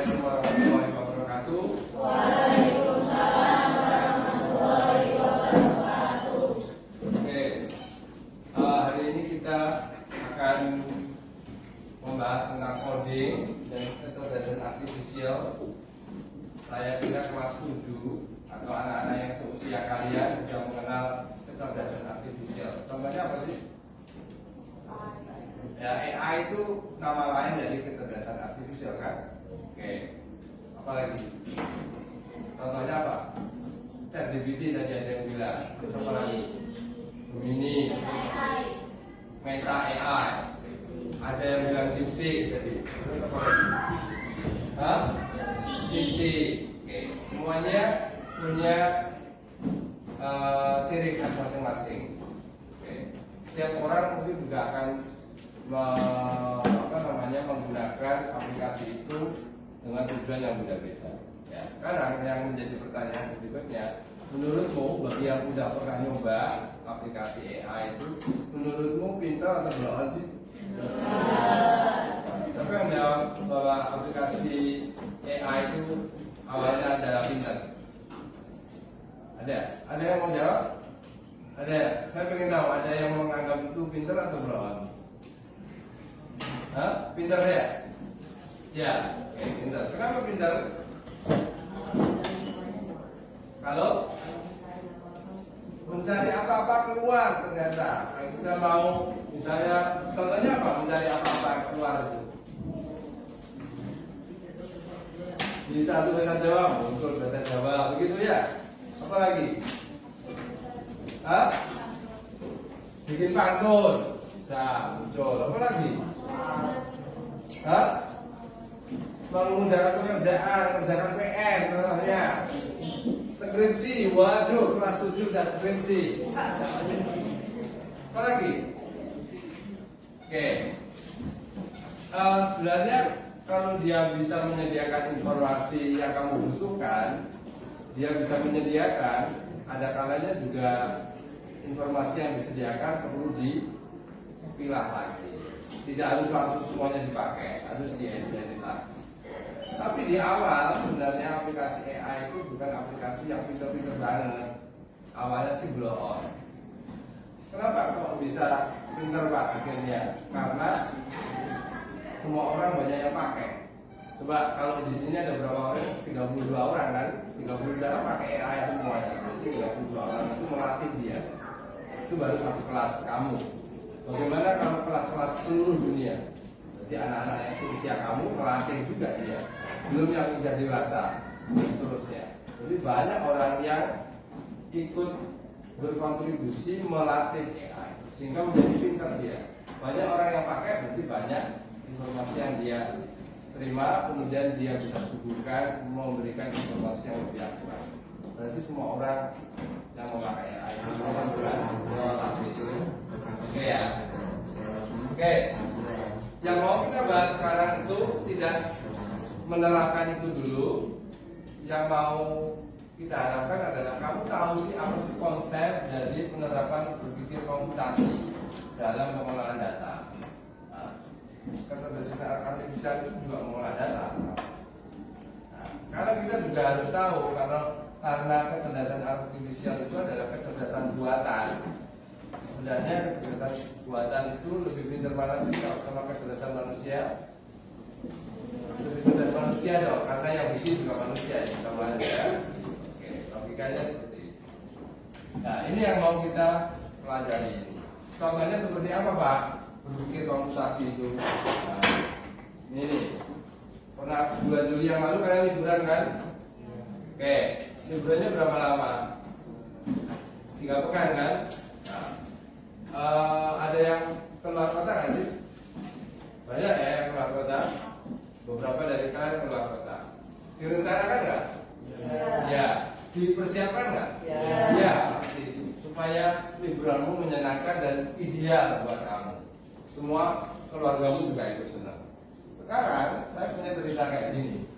Assalamualaikum warahmatullahi wabarakatuh. Waalaikumsalam warahmatullahi wabarakatuh. Oke, hari ini kita akan membahas tentang coding dan kecerdasan artifisial. Saya kira kelas 7 atau anak-anak yang seusia kalian sudah mengenal kecerdasan artifisial. Contohnya apa sih? Ya, AI itu nama lain dari kecerdasan artifisial kan? Oke, apa lagi? Contohnya apa? ChatGPT tadi ada yang bilang. Terus apa lagi? Gemini, Meta AI. Ada yang bilang DeepSeek tadi. Terus apa lagi? Hah? Cici. Oke, semuanya punya ciri khas masing-masing. Oke, setiap orang mungkin juga akan menggunakan aplikasi itu dengan tujuan yang berbeda. Ya, sekarang yang menjadi pertanyaan berikutnya, menurutmu bagi yang udah pernah nyoba aplikasi AI itu, menurutmu pintar atau belum sih? Siapa yang jawab bahwa aplikasi AI itu awalnya adalah pintar? Ada? Ada yang mau jawab? Ada? Saya pengen tahu ada yang menganggap itu pintar atau belum? Hah? Pintar ya? Ya, oke, pintar. Kenapa pintar? Kalau mencari apa-apa keluar ternyata. Kita mau, misalnya, contohnya apa? Mencari apa-apa keluar itu. Di satu bahasa Jawa, muncul bahasa Jawa, begitu ya? Apa lagi? Hah? Bikin pantun, bisa muncul. Apa lagi? Hah? Mengerjakan pekerjaan, mengerjakan PR, contohnya skripsi, waduh, kelas 7 udah skripsi. Apa lagi? Oke. Sebenarnya kalau dia bisa menyediakan informasi yang kamu butuhkan, dia bisa menyediakan, ada kalanya juga informasi yang disediakan perlu dipilah lagi. Tidak harus langsung semuanya dipakai, harus diedit lagi. Tapi di awal sebenarnya aplikasi AI itu bukan aplikasi yang pintar-pintar banget. Awalnya sih blow on. Kenapa kok bisa pintar Pak akhirnya? Karena semua orang banyak yang pakai. Coba kalau di sini ada berapa orang? 32 orang kan? 32 orang pakai AI semuanya. Jadi 32 orang itu melatih dia. Itu baru satu kelas kamu. Bagaimana kalau kelas-kelas seluruh dunia? Jadi anak-anak yang seusia kamu melatih juga dia. Belum yang sudah dewasa, seterusnya. Jadi banyak orang yang ikut berkontribusi melatih AI sehingga menjadi pintar dia. Banyak orang yang pakai berarti banyak informasi yang dia terima, kemudian dia bisa suguhkan memberikan informasi yang lebih akurat. Berarti semua orang yang memakai AI itu semua melatih itu. Oke ya. Oke. Yang mau kita bahas sekarang itu tidak menerapkan itu dulu. Yang mau kita harapkan adalah kamu tahu sih apa sih konsep dari penerapan berpikir komputasi dalam pengelolaan data. Nah, kecerdasan artifisial itu juga mengolah data. Nah, sekarang kita juga harus tahu karena kecerdasan artifisial itu adalah kecerdasan buatan. Sebenarnya kecerdasan buatan itu lebih pintar mana sih kalau sama kecerdasan manusia? Lebih cerdas manusia dong, karena yang bikin juga manusia ya, sama aja. Oke, logikanya seperti itu. Nah, ini yang mau kita pelajari. Contohnya seperti apa Pak? Berpikir komputasi itu. Nah, ini nih. Pernah 2 Juli yang lalu kalian liburan kan? Oke, liburannya berapa lama? 3 pekan kan? Ada yang keluar kota kan sih? Banyak ya yang keluar kota. Beberapa dari kalian keluar kota. Direncanakan nggak? Ya. Dipersiapkan nggak? Ya. Pasti. Supaya liburanmu menyenangkan dan ideal buat kamu. Semua keluargamu juga ikut senang. Sekarang saya punya cerita kayak gini.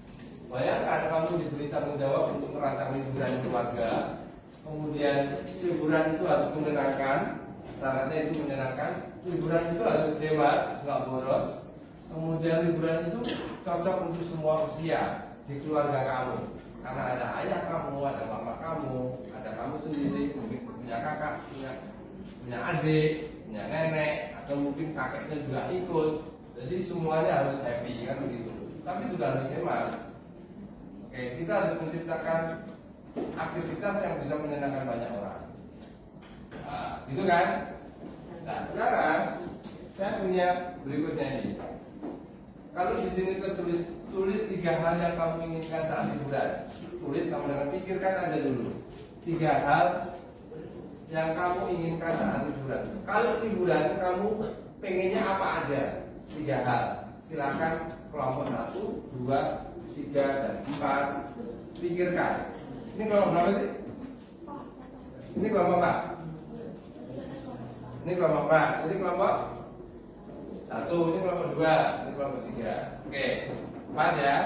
Bayangkan kamu diberi tanggung jawab untuk merancang liburan keluarga. Kemudian liburan itu harus menyenangkan. Syaratnya itu menyenangkan. Liburan itu harus hemat, nggak boros. Kemudian liburan itu cocok untuk semua usia di keluarga kamu. Karena ada ayah kamu, ada mama kamu, ada kamu sendiri, mungkin punya kakak, punya adik, punya nenek, atau mungkin kakeknya juga ikut. Jadi semuanya harus happy kan begitu. Tapi juga harus hemat. Oke, kita harus menciptakan aktivitas yang bisa menyenangkan banyak orang. Nah, gitu kan? Nah, sekarang saya punya berikutnya ini. Kalau di sini tertulis tulis 3 hal yang kamu inginkan saat liburan. Tulis sama dengan pikirkan aja dulu. 3 hal yang kamu inginkan saat liburan. Kalau liburan kamu pengennya apa aja? 3 hal. Silakan kelompok 1, 2, 3, dan 4. Pikirkan. Ini kelompok berapa sih? Ini kelompok 4. Ini kelompok 4. Ini kelompok 1. Ini kelompok 2. Ini kelompok 3. Oke, 4 ya.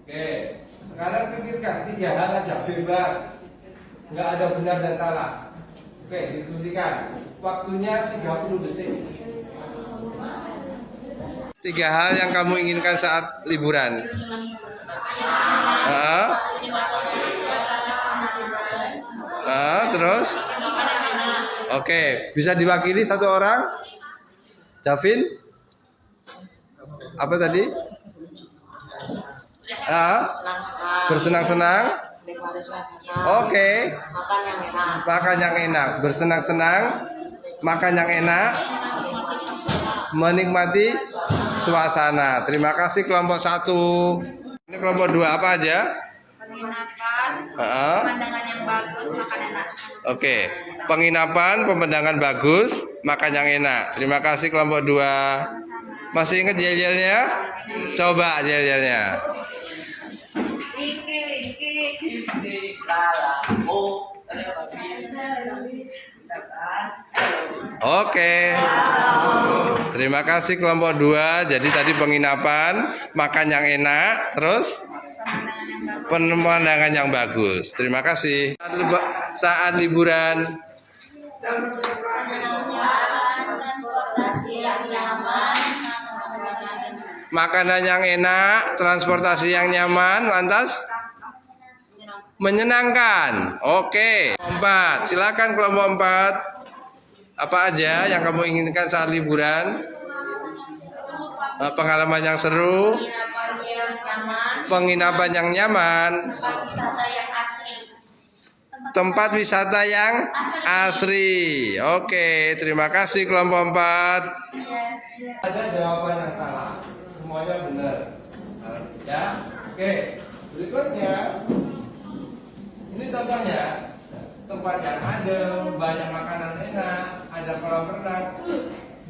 Oke. Sekarang pikirkan 3 hal aja, bebas. Nggak ada benar dan salah. Oke, diskusikan. Waktunya 30 detik. 3 hal yang kamu inginkan saat liburan. Terus? Oke, bisa diwakili 1 orang? Davin? Apa tadi? Bersenang-senang. Oke. Makan yang enak. Bersenang-senang. Makan yang enak. Menikmati suasana. Terima kasih kelompok 1. Ini kelompok 2 apa aja? Penginapan, pemandangan yang bagus, makan enak. Oke, penginapan, pemandangan bagus, makan yang enak. Terima kasih kelompok 2. Masih ingat yel-yelnya? Coba yel-yelnya. Oke. Terima kasih kelompok 2. Jadi tadi penginapan, makan yang enak, terus pemandangan yang bagus. Terima kasih. Saat liburan. Transportasi yang nyaman, Makanan yang enak, transportasi yang nyaman, lantas menyenangkan. Oke. 4. Silakan kelompok 4. Apa aja yang kamu inginkan saat liburan? Pengalaman yang seru, penginapan yang nyaman, tempat wisata yang asri. Oke, terima kasih kelompok 4. Ada jawaban yang salah, semuanya benar. Ya, oke. Berikutnya, ini contohnya tempat yang adem, banyak makanan enak, ada kolam renang.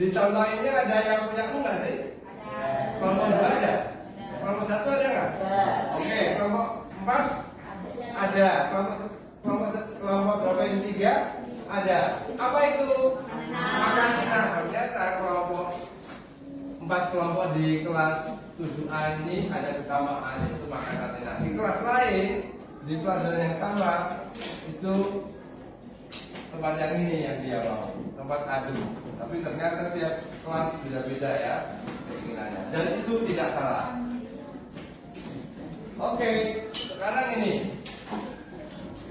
Di contoh ini ada yang punya enggak sih? Kelompok 2 ada? Kelompok 1 ada nggak? Oke, kelompok 4 ada. Kelompok berapa ini? 3 ada. Apa itu? Makan enak. Ternyata kelompok 4 kelompok di kelas 7A ini ada kesamaan, yaitu makanan enak. Di kelas lain, di pelajaran yang sama itu tempat yang ini yang dia mau, tempat adem. Tapi ternyata tiap kelas beda-beda ya keinginannya, dan itu tidak salah. Oke, sekarang ini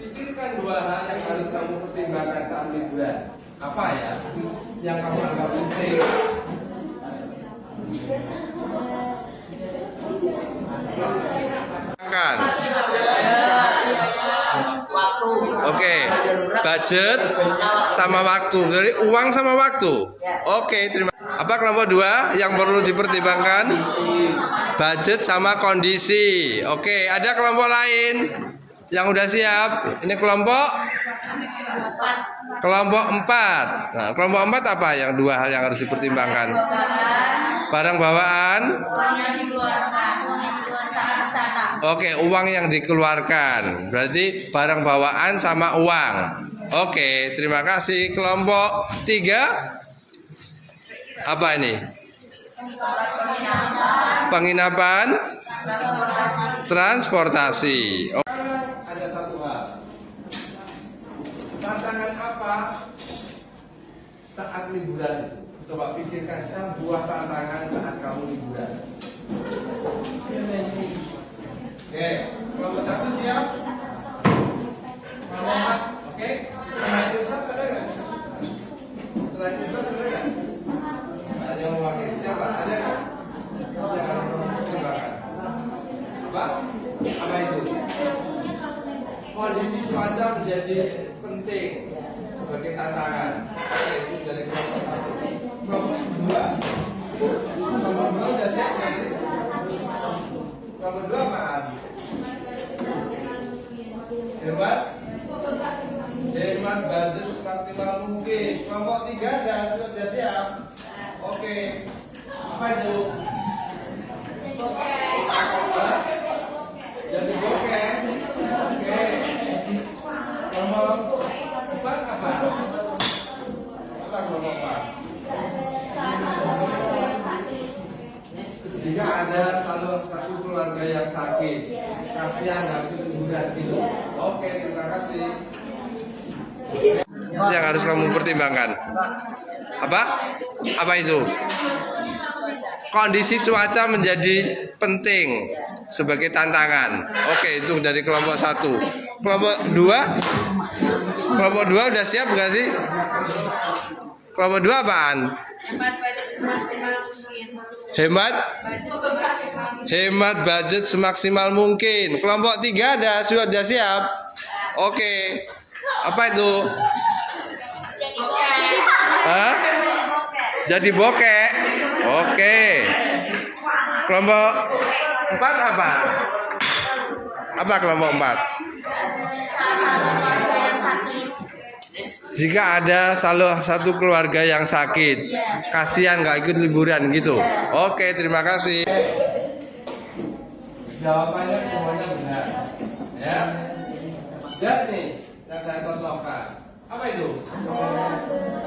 pikirkan 2 hal yang harus kamu pertimbangkan saat liburan. Apa ya yang kamu anggap penting? Oke, budget sama waktu. Jadi uang sama waktu. Oke, terima. Apa kelompok 2 yang perlu dipertimbangkan? Budget sama kondisi. Oke, ada kelompok lain yang udah siap. Ini kelompok 4. Nah, kelompok 4 apa yang 2 hal yang harus dipertimbangkan? Barang bawaan. uang yang dikeluarkan saat wisata. Oke, uang yang dikeluarkan. Berarti barang bawaan sama uang. Oke, terima kasih. Kelompok 3 apa ini? Penginapan, transportasi. Ada 1 hal. Tantangan apa saat liburan itu? Coba pikirkan sebuah tantangan saat kamu liburan. Apa? Apa itu? Kondisi cuaca menjadi penting sebagai tantangan. Oke, itu dari kelompok 1. Kelompok 2. Kelompok 2 udah siap kan? Kelompok 2 apaan? Hemat budget maksimal mungkin. Kelompok 3 sudah siap. Oke. Apa itu? Hah? Jadi bokeh. Oke. Kelompok 4 apa? Apa kelompok 4? Jika ada satu keluarga yang sakit, kasihan nggak itu liburan gitu. Oke, terima kasih. Yang harus kamu pertimbangkan apa? Apa itu? Kondisi cuaca menjadi penting sebagai tantangan. Oke, itu dari kelompok 1. Kelompok 2? Kelompok 2 udah siap nggak sih? Kelompok 2 apaan? Hemat budget semaksimal mungkin. Kelompok 3 sudah siap. Oke. Apa itu? Hah? Jadi bokeh. Oke. Kelompok 4 apa? Apa kelompok 4? Jika ada salah satu keluarga yang sakit, kasihan nggak ikut liburan gitu. Oke, terima kasih. Jawabannya semuanya benar. Ya. Lihat nih, yang saya contohkan. Apa itu?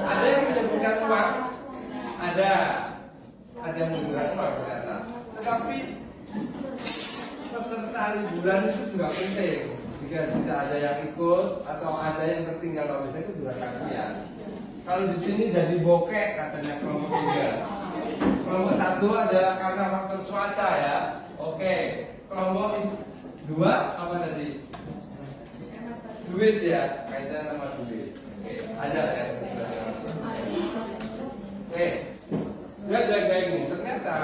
Ada yang menyebutkan uang? Ada yang menyebutkan uang ternyata. Tetapi peserta liburan itu juga penting. Jika tidak ada yang ikut atau ada yang tertinggal kalau bisa itu juga kasihan. Kalau di sini jadi bokeh katanya kelompok 3. Kelompok 1 adalah karena faktor cuaca ya. Oke. Kelompok 2 apa tadi? Duit ya, kaitannya sama duit. Oke, ada ya. Oke. Lihat baik-baik nih. Ternyata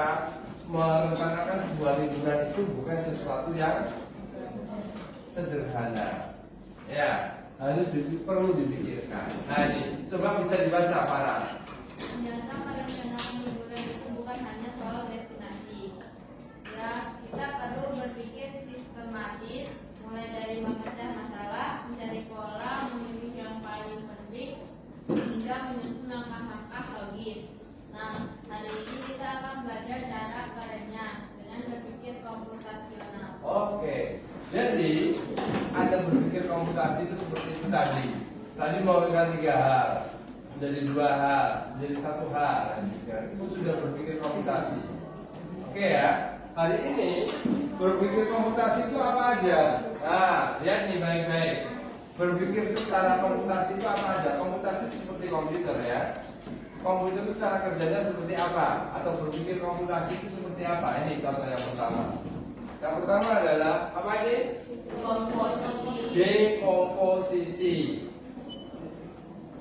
merencanakan sebuah liburan itu bukan sesuatu yang sederhana, ya harus perlu dipikirkan. Nah ini coba bisa dibaca para. Ternyata merencanakan liburan itu bukan hanya soal destinasi. Ya, kita perlu berpikir sistematis, mulai dari memecah masalah, mencari pola, memilih yang paling penting, hingga menyusun langkah-langkah logis. Nah, hari ini kita akan belajar cara kerennya dengan berpikir komputasional. Oke. Jadi ada berpikir komputasi itu seperti itu tadi. Tadi mau dengan 3 hal, menjadi 2 hal, menjadi 1 hal. Itu sudah berpikir komputasi. Oke ya. Hari ini berpikir komputasi itu apa aja? Nah, lihat nih baik-baik. Berpikir secara komputasi itu apa aja? Komputasi itu seperti komputer ya. Komputer itu cara kerjanya seperti apa? Atau berpikir komputasi itu seperti apa? Ini contoh yang pertama. Yang pertama adalah apa ini? Dekomposisi.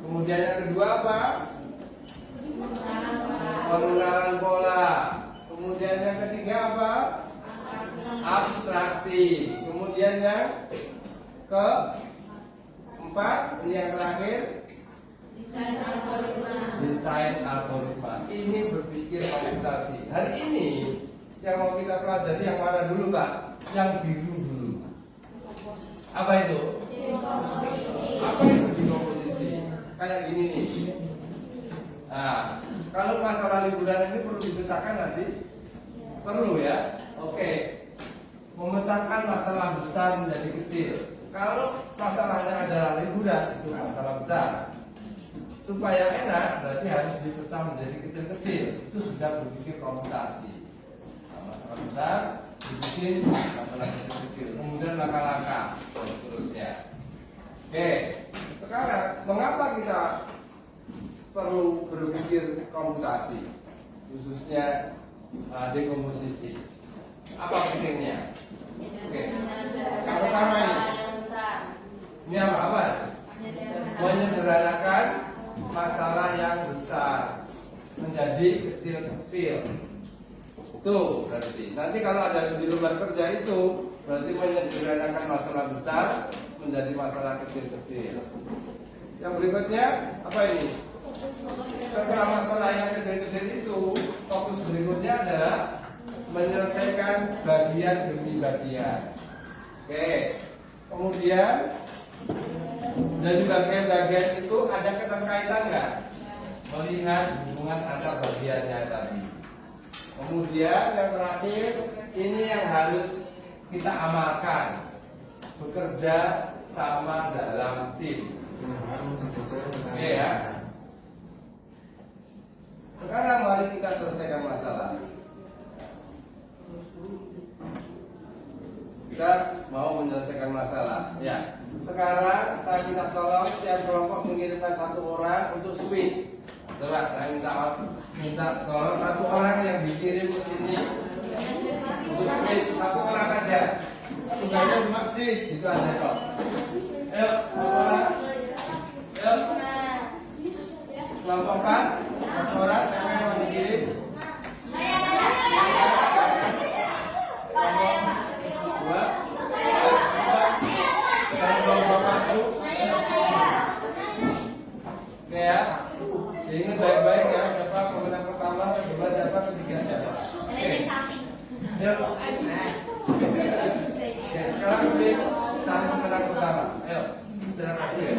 Kemudian yang kedua apa? Pengenalan pola. Kemudian yang ketiga apa? Abstraksi. Kemudian yang keempat, ini yang terakhir, desain algoritma. Ini berpikir komputasi. Hari ini yang mau kita pelajari yang mana dulu Pak? Yang biru dulu. Apa itu? Apa itu dekomposisi? Kayak gini nih. Nah, kalau masalah liburan ini perlu dipecahkan nggak sih? Perlu ya. Oke. Memecahkan masalah besar menjadi kecil. Kalau masalahnya adalah liburan, itu masalah besar. Supaya enak, berarti harus dipecah menjadi kecil-kecil. Itu sudah berpikir komputasi. Nah, masalah besar dibikin masalah kecil-kecil. Kemudian langkah-langkah dan seterusnya. Oke. Sekarang, mengapa kita perlu berpikir komputasi, khususnya dekomposisi? Apa pentingnya? Oke. Yang pertama ini apa? Menyederhanakan masalah yang besar menjadi kecil-kecil. Tuh, berarti. Nanti kalau ada di lembar kerja itu berarti menyederhanakan masalah besar menjadi masalah kecil-kecil. Yang berikutnya apa ini? Setelah masalah yang kecil-kecil itu, fokus berikutnya adalah menyelesaikan bagian demi bagian. Oke. Kemudian dari bagian-bagian itu ada keterkaitan nggak? Melihat hubungan antar bagiannya tadi. Kemudian yang terakhir ini yang harus kita amalkan, bekerja sama dalam tim. Oke ya. Sekarang mari kita selesaikan masalah. Kita mau menyelesaikan masalah. Ya. Sekarang saya minta tolong setiap kelompok mengirimkan satu orang untuk switch. Coba saya minta tolong satu orang yang dikirim ke sini untuk switch, satu orang aja. Tugasnya cuma switch gitu aja kok. Ayo, satu orang. Ayo. Kelompokkan satu orang siapa yang mau dikirim? Dua. Oke ya. Ingat baik-baik ya, siapa pemenang pertama, kedua siapa, ketiga siapa. Oke. Yuk. Oke, sekarang pilih saling pemenang pertama. Ayo. Terima kasih ya.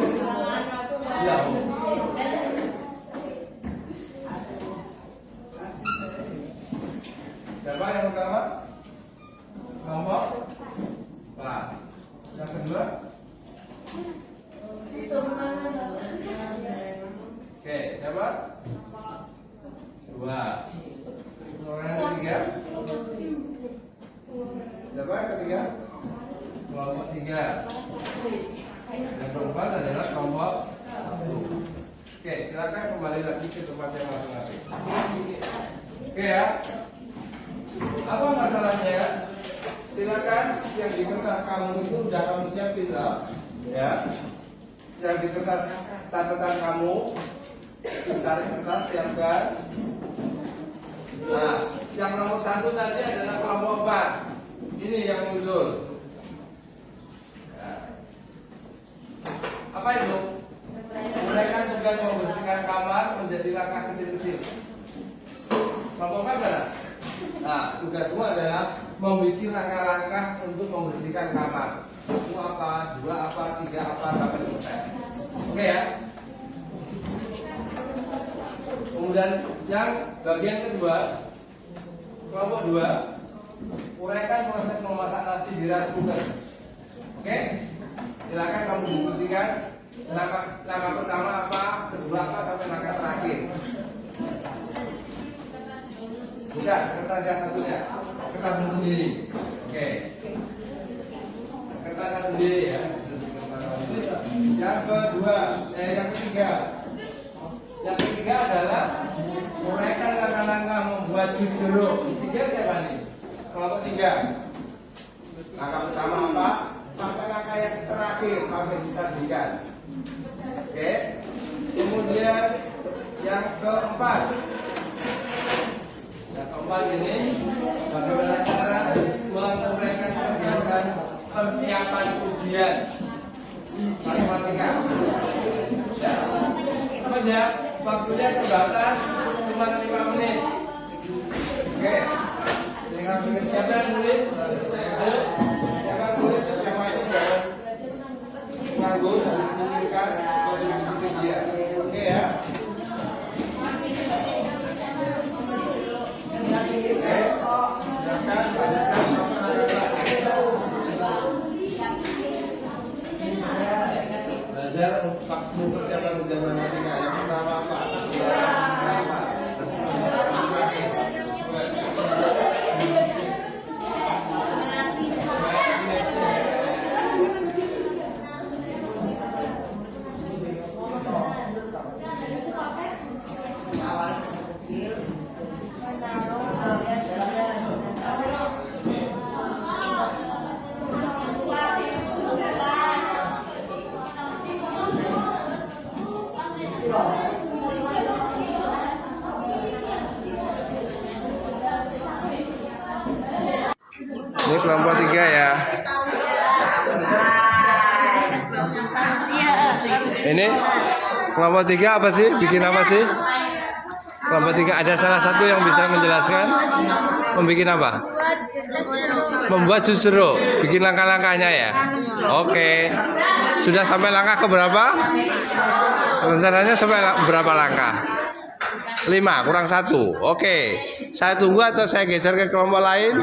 Ya. Siapa yang pertama? Kelompok. Pak. Yang kedua? Oke, siapa? Dua. Orang yang ketiga? Siapa yang ketiga? Kelompok tiga. Yang keempat adalah kelompok satu. Oke, silakan kembali lagi ke tempatnya masing-masing. Oke ya. Apa masalahnya? Silakan yang di kertas kamu itu udah kamu siapin lah, ya. Yang di kertas catatan kamu, cari kertas siapkan. Nah, yang nomor 1 tadi adalah kelompok 4. Ini yang muncul. Ya. Apa itu? Mereka juga membersihkan kamar menjadi langkah kecil-kecil. Kelompok 4 mana? Nah, tugasmu adalah membuat langkah-langkah untuk membersihkan kamar. 1 apa, 2 apa, 3 apa sampai selesai. Oke ya. Kemudian yang bagian kedua, kelompok 2, uraikan proses memasak nasi di rice cooker. Oke? Silakan kamu diskusikan langkah pertama apa, kedua apa sampai langkah terakhir. Bukan, kertas yang satunya, kertas sendiri. Oke. Kertas sendiri ya. Yang kedua, yang ketiga. Yang ketiga adalah uraikan langkah-langkah membuat jus jeruk. Tiga siapa nih? Kelompok 3. Langkah pertama apa? Sampai langkah yang terakhir sampai disajikan. Oke. Kemudian yang keempat. Yang keempat ini bagaimana cara menguraikan kebiasaan persiapan ujian matematika. Ya. Ya, waktunya terbatas cuma 5 menit. Oke. Dengan siapa yang nulis? Ayo. Siapa yang nulis? Yang lain jangan nganggur, menunjukkan kontribusi dia. Oke ya. Belajar waktu persiapan ujian matematika. Yang pertama apa? kelompok 3 ya. Ini kelompok 3 apa sih? Bikin apa sih? Kelompok 3 ada salah satu yang bisa menjelaskan? Membikin apa? Membuat jus jeruk. Bikin langkah-langkahnya ya. Oke. Sudah sampai langkah ke berapa? Rencananya sampai berapa langkah? 5 kurang 1. Oke. Saya tunggu atau saya geser ke kelompok lain?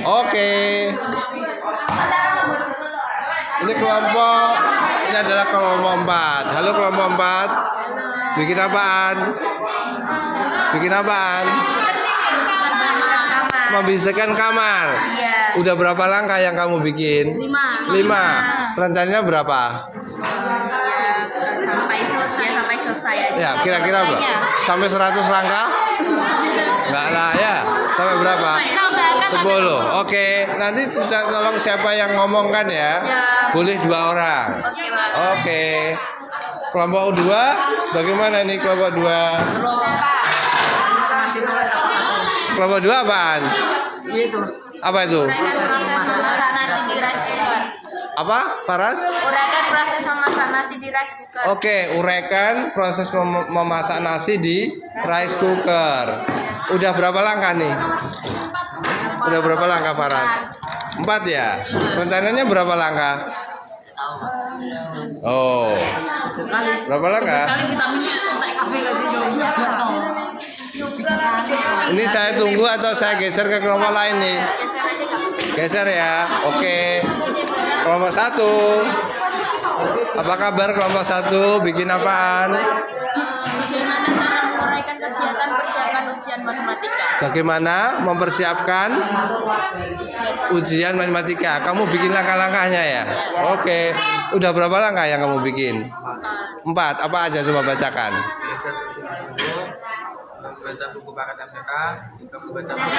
Oke. Ini kelompok, ini adalah kelompok 4. Halo kelompok 4. Bikin apaan? Bikin apaan? Membersihkan kamar. Iya. Udah berapa langkah yang kamu bikin? 5. Rencananya berapa? Sampai selesai aja. Ya, kira-kira berapa? Sampai 100 langkah? Enggak lah ya. Sampai berapa? 10. Oke, nanti kita tolong siapa yang ngomongkan ya. Boleh 2 orang. Oke. Kelompok 2, bagaimana nih kelompok 2? Kelompok 2 apaan? Apa itu? Apa? Paras? Uraikan proses memasak nasi di rice cooker. Oke, uraikan proses memasak nasi di rice cooker. Udah berapa langkah nih? Udah berapa langkah Faras? 4 ya? Rencananya berapa langkah? Oh, berapa langkah? Ini saya tunggu atau saya geser ke kelompok lain nih? Geser ya. Oke. Kelompok 1. Apa kabar kelompok 1? Bikin apaan? Bagaimana cara menguraikan kegiatan persiapan ujian matematika? Bagaimana mempersiapkan ujian matematika? Kamu bikin langkah-langkahnya ya? Oke. Udah berapa langkah yang kamu bikin? 4. Apa aja coba bacakan? Membaca buku paket MTK, juga membaca buku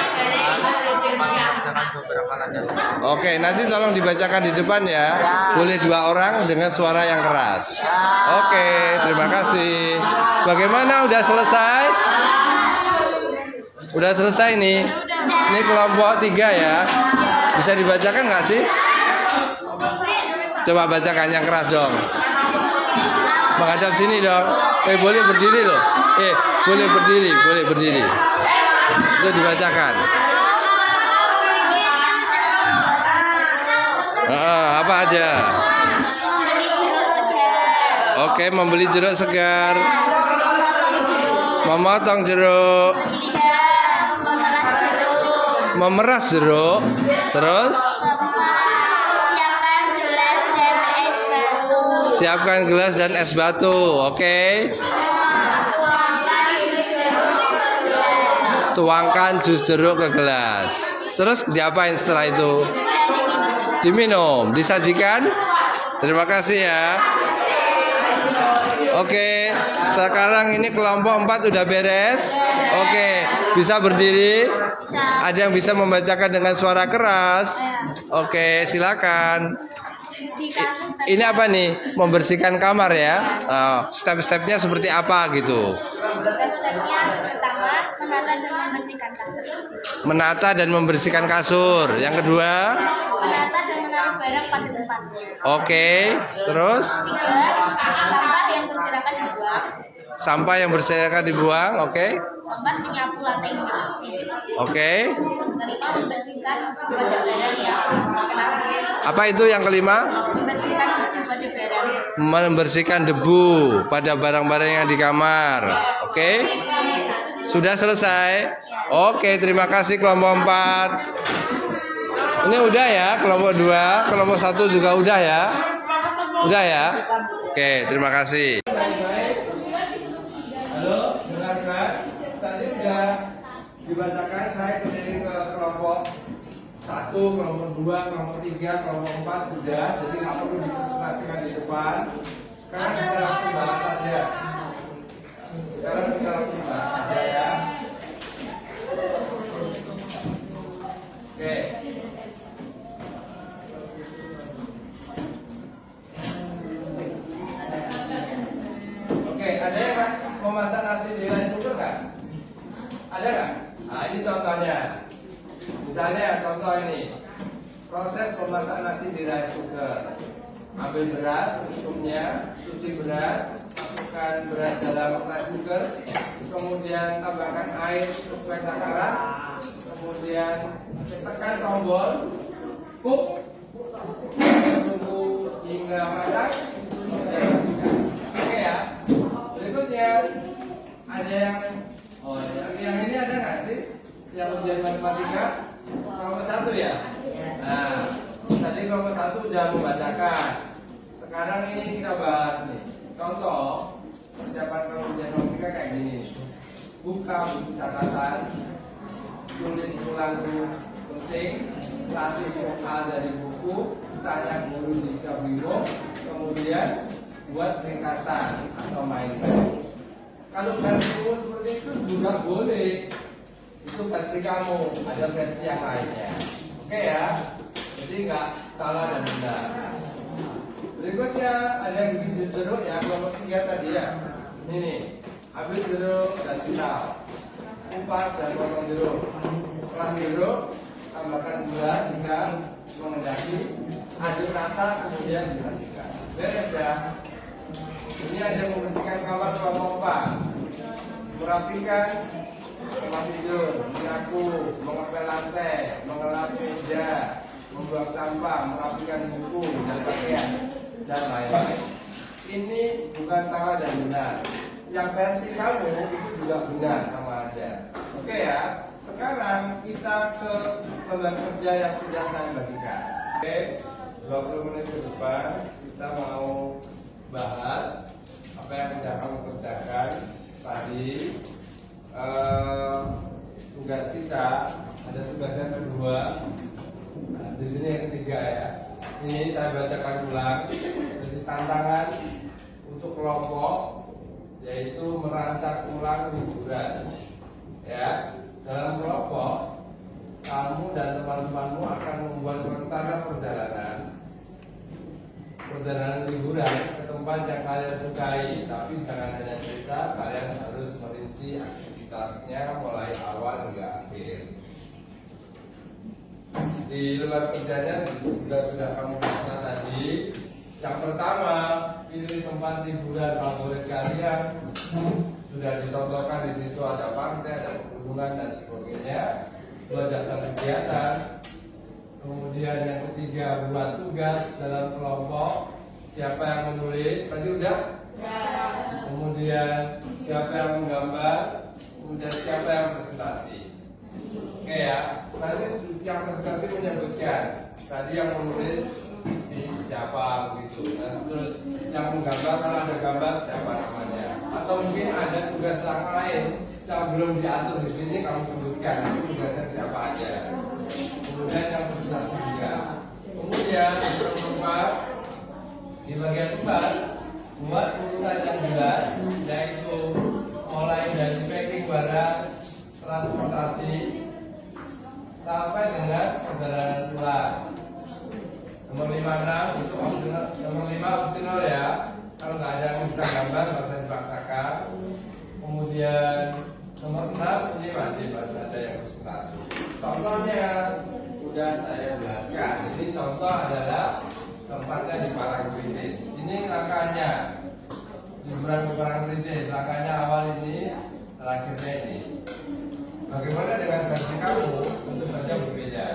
membacakan beberapa pelajaran. Oke, nanti tolong dibacakan di depan ya. Boleh 2 orang dengan suara yang keras. Oke, terima kasih. Bagaimana? Udah selesai? Udah selesai nih. Ini kelompok 3 ya. Bisa dibacakan nggak sih? Coba bacakan yang keras dong. Menghadap sini dong. Boleh berdiri loh. Boleh berdiri. Itu dibacakan. Apa aja? Membeli jeruk segar. Oke, membeli jeruk segar. Memotong jeruk. Memeras jeruk. Terus? Siapkan gelas dan es batu. Oke. Tuangkan jus jeruk ke gelas. Terus diapain setelah itu? Diminum. Disajikan. Terima kasih ya. Oke. Sekarang ini kelompok 4 udah beres. Oke. Bisa berdiri? Ada yang bisa membacakan dengan suara keras? Oke, silakan. Ini apa nih? Membersihkan kamar ya. Step-stepnya seperti apa gitu? Step-stepnya pertama menata dan membersihkan kasur. Menata dan membersihkan kasur. Yang kedua? Menata dan menaruh barang pada tempatnya. Oke. Terus? 3. Sampah yang berserakan dibuang. Sampah yang berserakan dibuang. Oke. 4. Menyapu lantai hingga bersih. Oke. 5. Membersihkan wajah barang ya. Apa itu yang kelima? Membersihkan wajah barang. Membersihkan debu pada barang-barang yang di kamar. Oke. Sudah selesai? Oke, terima kasih kelompok 4. Ini udah ya, kelompok 2, kelompok 1 juga udah ya. Udah ya? Oke, terima kasih. Halo, dengarkan. Tadi udah dibacakan, saya kembali ke kelompok 1, kelompok 2, kelompok 3, kelompok 4 sudah. Jadi nggak perlu dipresentasikan di depan. Sekarang kita langsung bahas saja. Ya. Oke. Oke, ada yang mau masak nasi di rice cooker nggak? Ada nggak? Nah, ini contohnya. Misalnya contoh ini. proses memasak nasi di rice cooker. Ambil beras secukupnya, cuci beras, masukkan beras dalam rice cooker, kemudian tambahkan air sesuai takaran, kemudian tekan tombol, cook, tunggu hingga matang, kemudian matikan. Oke ya. Berikutnya ada yang ini ada nggak sih? Yang ujian matematika kelompok 1 ya? Nah, tadi kelompok 1 udah membacakan. Sekarang ini kita bahas nih. Contoh persiapan kalau ujian matematika kayak gini. Buka buku catatan, tulis ulang dulu penting, latih soal dari buku, tanya guru jika bingung, kemudian buat ringkasan atau mainkan. Kalau versi seperti itu juga boleh. Itu versi kamu, ada versi yang lainnya. Oke ya, jadi nggak salah dan benar. Berikutnya ada yang bikin jeruk ya, kelompok 3 tadi ya. Ini nih, ambil jeruk dan pisau, kupas dan potong jeruk. Setelah jeruk, tambahkan gula hingga mengendaki, aduk rata kemudian disajikan. Beres ya. Ini ada yang membersihkan kamar kelompok 4, merapikan tempat tidur, menyapu, mengepel lantai, mengelap meja, membuang sampah, merapikan buku dan pakaian dan lain-lain. Ini bukan salah dan benar. Yang versi kamu itu juga benar sama aja. Oke ya. Sekarang kita ke lembar kerja yang sudah saya bagikan. Oke, 20 menit ke depan kita mau bahas apa yang sudah kamu kerjakan tadi. Tugas kita ada tugas yang kedua. Nah, di sini yang ketiga ya. Ini saya bacakan ulang. Jadi tantangan untuk kelompok yaitu merancang ulang liburan. Ya, dalam kelompok kamu dan teman-temanmu akan membuat rencana perjalanan liburan ke tempat yang kalian sukai. Tapi jangan hanya cerita, kalian harus merinci aktivitasnya mulai awal hingga akhir. Di lembar kerjanya juga sudah kamu baca tadi. Yang pertama, pilih tempat liburan favorit kalian. Sudah dicontohkan di situ ada pantai, ada pegunungan dan sebagainya. Buat daftar kegiatan. Kemudian yang ketiga, buat tugas dalam kelompok. Siapa yang menulis? Tadi udah? Ya. Kemudian siapa yang menggambar? Kemudian siapa yang presentasi? Oke ya. Nanti yang presentasi menyebutkan. Tadi yang menulis siapa begitu. Nah, terus yang menggambar kalau ada gambar siapa namanya. Atau mungkin ada tugas yang lain yang belum diatur di sini kamu sebutkan. Itu tugasnya siapa aja. Kemudian yang presentasi juga. Kemudian yang keempat, di bagian depan buat urutan yang jelas, yaitu mulai dari packing barang, transportasi sampai dengan perjalanan pulang. Nomor 56 itu opsional, nomor 5 opsional ya. Kalau nggak ada yang bisa gambar nggak usah dipaksakan. Kemudian nomor 11 ini wajib harus ada yang presentasi. Contohnya sudah saya jelaskan. Ini contoh adalah tempatnya di Parangtritis. Ini langkahnya. Liburan ke Parangtritis. Langkahnya awal ini, terakhirnya ini. Bagaimana dengan versi kamu? Tentu saja berbeda.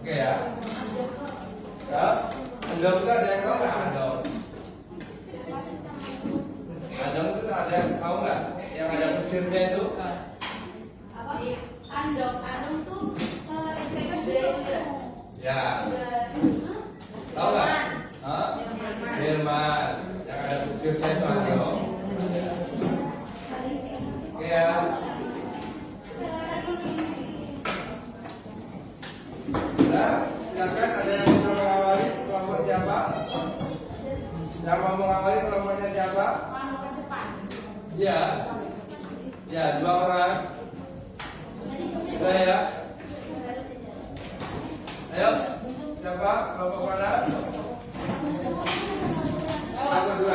Oke ya. Ya, andong itu ada yang tahu nggak andong? Andong itu ada yang tahu nggak? Yang ada kusirnya itu? Andong tuh kayak gede ya. Ya. Tahu nggak? Delman. Yang ada kusirnya itu andong. Oke ya. Nah, silakan ada yang bisa mengawali kelompok siapa? Yang mau mengawali kelompoknya siapa? Ya, ya 2 orang. Sudah ya. Ayo, siapa? Kelompok mana? Kelompok 2.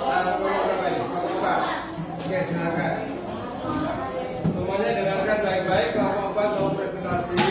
Kelompok berapa ini? Kelompok 4. Oke, silakan. Semuanya dengarkan baik-baik. Kelompok 4 mau presentasi.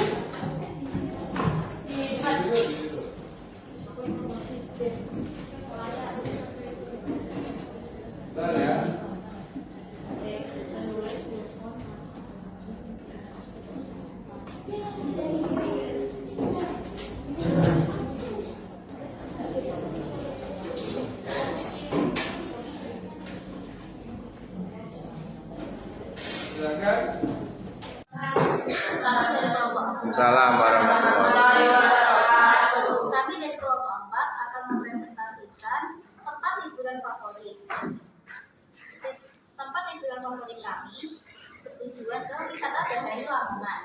Kami dari kelompok 4 akan mempresentasikan tempat liburan favorit. Tempat liburan favorit kami bertujuan ke wisata bahari Lamongan.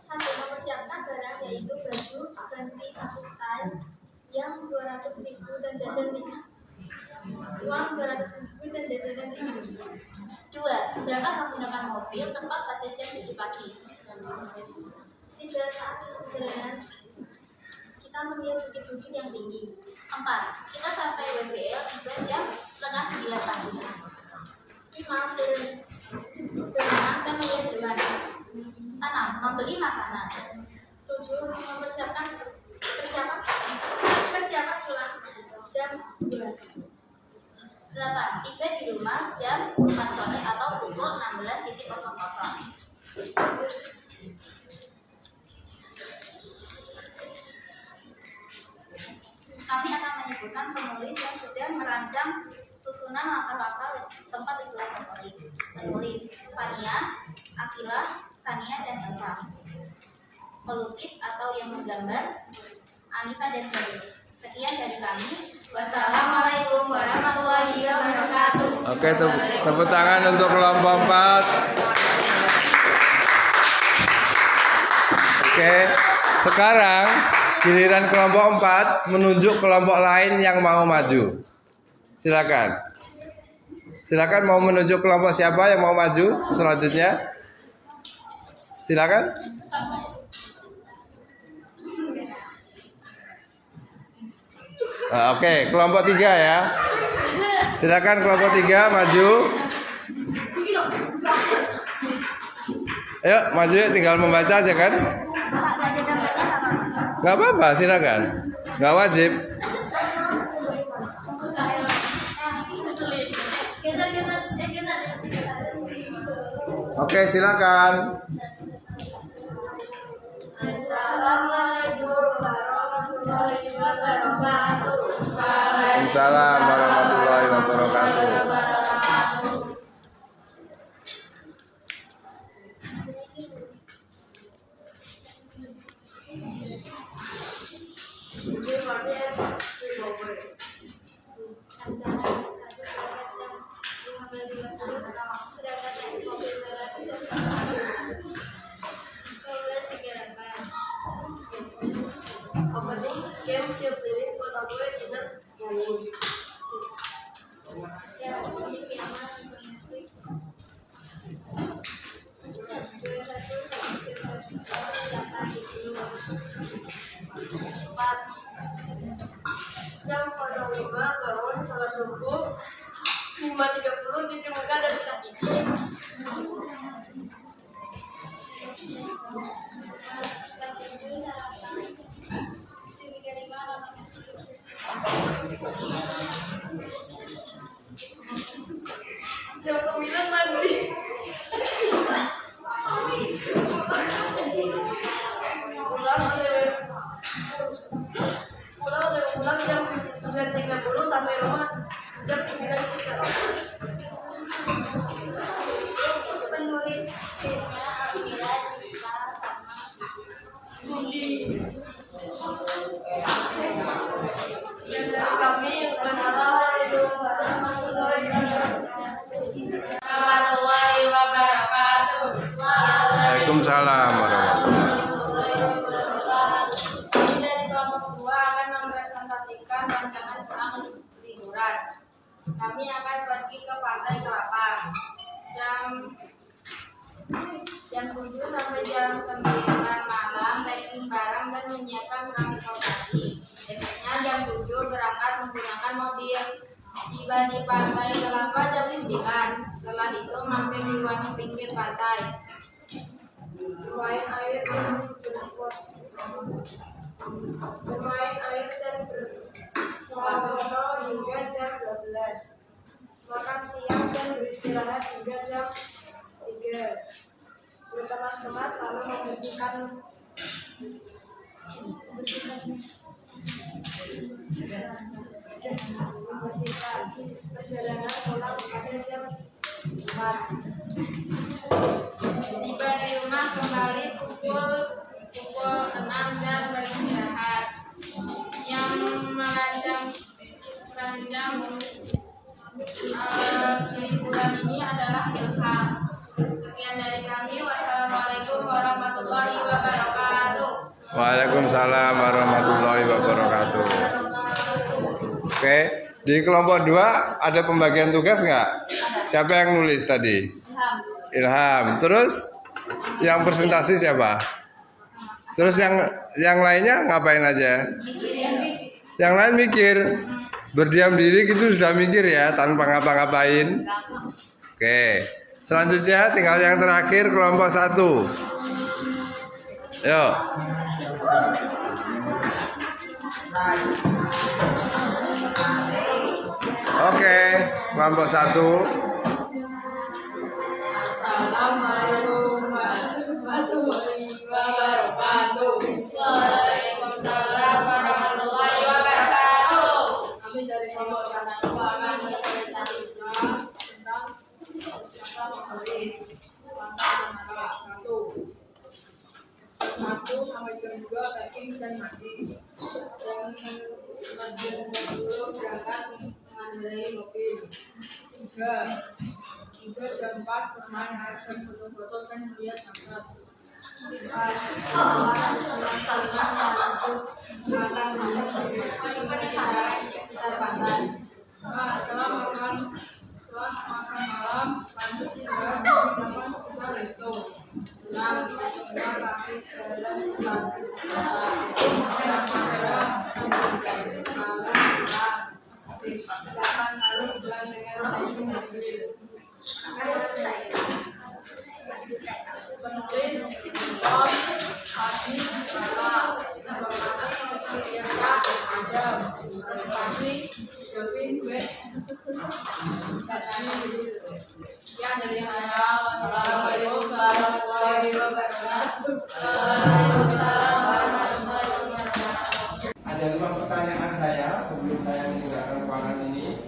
Sambil mempersiapkan barang yaitu baju ganti satu style yang 200.000 dan jajan uang 200.000 dan jajanan 5.000. 2. Berangkat menggunakan mobil tepat pada jam 7 pagi. 3. Saat perjalanan kita melihat bukit-bukit yang tinggi. 4. Kita sampai WBL tiba jam setengah 9 pagi. 5. Berenang dan melihat hewan. 6. Membeli makanan. 7. Mempersiapkan persiapan pulang jam 2. 8. Tiba di rumah jam 4 sore atau pukul 16.00. Kami akan menyebutkan penulis yang sudah merancang susunan langkah-langkah tempat liburan favorit. Penulis Fania, Akila, Sania, dan Elsa. Pelukis atau yang menggambar Anissa dan Ferry. Sekian dari kami. Wassalamualaikum warahmatullahi wabarakatuh. Oke, tepuk tangan untuk kelompok 4. Oke, sekarang giliran kelompok 4 menunjuk kelompok lain yang mau maju. Silakan. Silakan, mau menunjuk kelompok siapa yang mau maju selanjutnya? Silakan. Oke, kelompok 3 ya. Silakan kelompok 3 maju. Ayo maju, tinggal membaca aja kan? Gak apa-apa, silakan. Gak wajib. Oke, silakan. Assalamualaikum warahmatullahi wabarakatuh. Waalaikumsalam warahmatullahi wabarakatuh. Jam pada 5 bangun sholat subuh 5.30 cuci muka dan sikat gigi. Jam 9 mandi. Pulang jam 9.30 sampai rumah jam 9.30. Penulisnya Almira Cita Dan dari kami Warahmatullahi wabarakatuh. Waalaikumsalam warahmatullahi wabarakatuh. Kami dari kelompok 2 akan mempresentasikan rancangan pulang liburan. Kami akan pergi ke Pantai Kelapa jam 7 sampai jam 9 malam, packing barang dan menyiapkan transportasi. Besoknya jam 7 berangkat menggunakan mobil. Tiba di Pantai Kelapa jam 9. Setelah itu mampir di warung pinggir pantai. bermain air dan bersuara hingga jam 12. Makan siang dan beristirahat hingga jam 3. Berkemas-kemas lalu membersihkan perjalanan pulang pada jam 4. Tiba di rumah kembali pukul 6 liburan ini adalah ilham. Sekian dari kami. Wassalamualaikum warahmatullahi wabarakatuh. Waalaikumsalam warahmatullahi wabarakatuh. Oke, di kelompok 2 ada pembagian tugas nggak? Siapa yang nulis tadi? Ilham. Terus yang presentasi siapa? Terus yang lainnya ngapain aja? Yang lain mikir. Berdiam diri gitu sudah mikir ya, tanpa ngapa-ngapain. Oke. Selanjutnya tinggal yang terakhir kelompok 1. Yuk. Oke, kelompok 1. Assalamualaikum warahmatullahi wabarakatuh. Waalaikumsalam warahmatullahi wabarakatuh. Kami dari kelompok 1 akan bercerita tentang siapa memberi langkah 1 sampai jam 2 packing dan mandi. Jam 10 berangkat mengendarai mobil. 3 jam 4 bermain air dan foto-foto dan melihat sunset. 4 pantai. Setelah makan malam, lanjut istirahat di hadapan kita resto. 6 kami sekalian lanjut lalu jalan dengan mobil. Penulis Tom Hadi Bala, informasi Tirta Ajam, informasi Jovin Wet katanya gitu. Sekian dari saya. Wassalamualaikum warahmatullahi wabarakatuh. Ada 5 pertanyaan saya sebelum saya meninggalkan ruangan ini.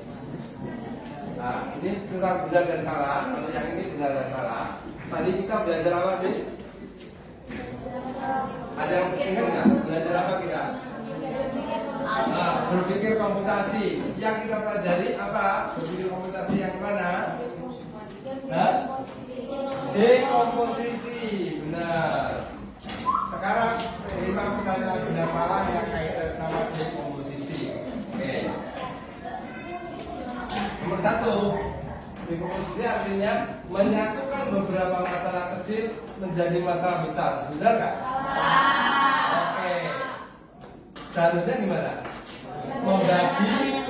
Nah, ini tentang benar dan salah. Kalau yang ini benar dan salah. Tadi kita belajar apa sih? Ada yang ingat nggak? Belajar apa kita? Berpikir komputasi. Yang kita pelajari apa? Berpikir komputasi yang mana? Dekomposisi. Benar. Sekarang 5 pertanyaan benar salah yang kaitan sama dekomposisi. Oke. Nomor 1, dekomposisi artinya menyatukan beberapa masalah kecil menjadi masalah besar. Benar nggak? Oke. Seharusnya gimana? Membagi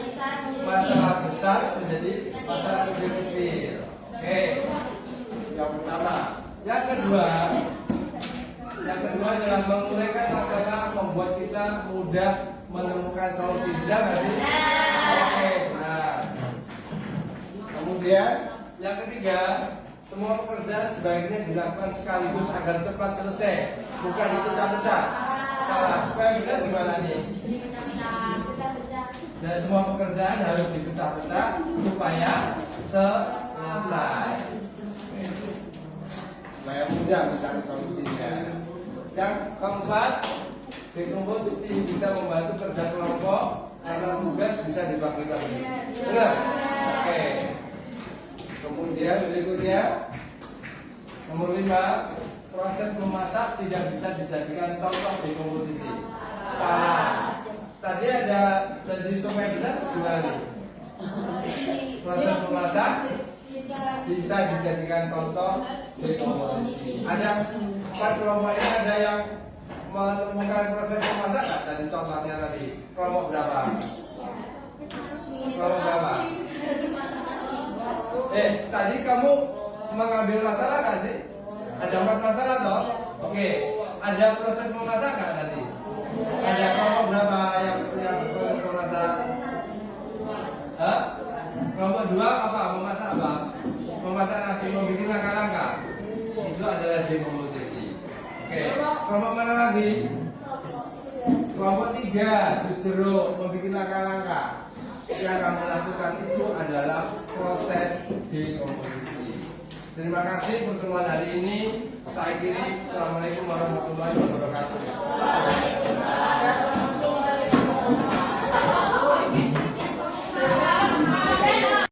masalah besar menjadi masalah kecil-kecil. Oke. Yang pertama. Yang kedua adalah menguraikan masalah membuat kita mudah menemukan solusi. Benar nggak sih? Oke, benar. Kemudian yang ketiga, semua pekerjaan sebaiknya dilakukan sekaligus agar cepat selesai, bukan dipecah-pecah. Salah. Supaya benar gimana nih? Dan semua pekerjaan harus dipecah-pecah supaya selesai. Supaya mudah mencari solusinya. Yang keempat, dekomposisi bisa membantu kerja kelompok karena tugas bisa dibagi-bagi. Benar? Oke. Kemudian berikutnya, nomor 5, proses memasak tidak bisa dijadikan contoh dekomposisi. Salah. Tadi ada jadi supaya benar gimana nih? Proses memasak bisa dijadikan contoh dekomposisi. Ada 4 kelompok ini, ada yang menemukan proses memasak nggak? Tadi contohnya tadi kelompok berapa? Kelompok berapa? Tadi kamu mengambil masalah nggak sih? Ada 4 masalah toh? Oke. Ada proses memasak nggak tadi? Ada kelompok berapa yang proses memasak? Hah? Kelompok 2 apa? Memasak apa? Memasak nasi, membuat langkah-langkah. Itu adalah dekomposisi. Oke. Kelompok mana lagi? Kelompok 3, jus jeruk, membuat langkah-langkah. Yang kamu lakukan itu adalah proses dekomposisi. Terima kasih pertemuan hari ini. Saya akhiri. Assalamualaikum warahmatullahi wabarakatuh.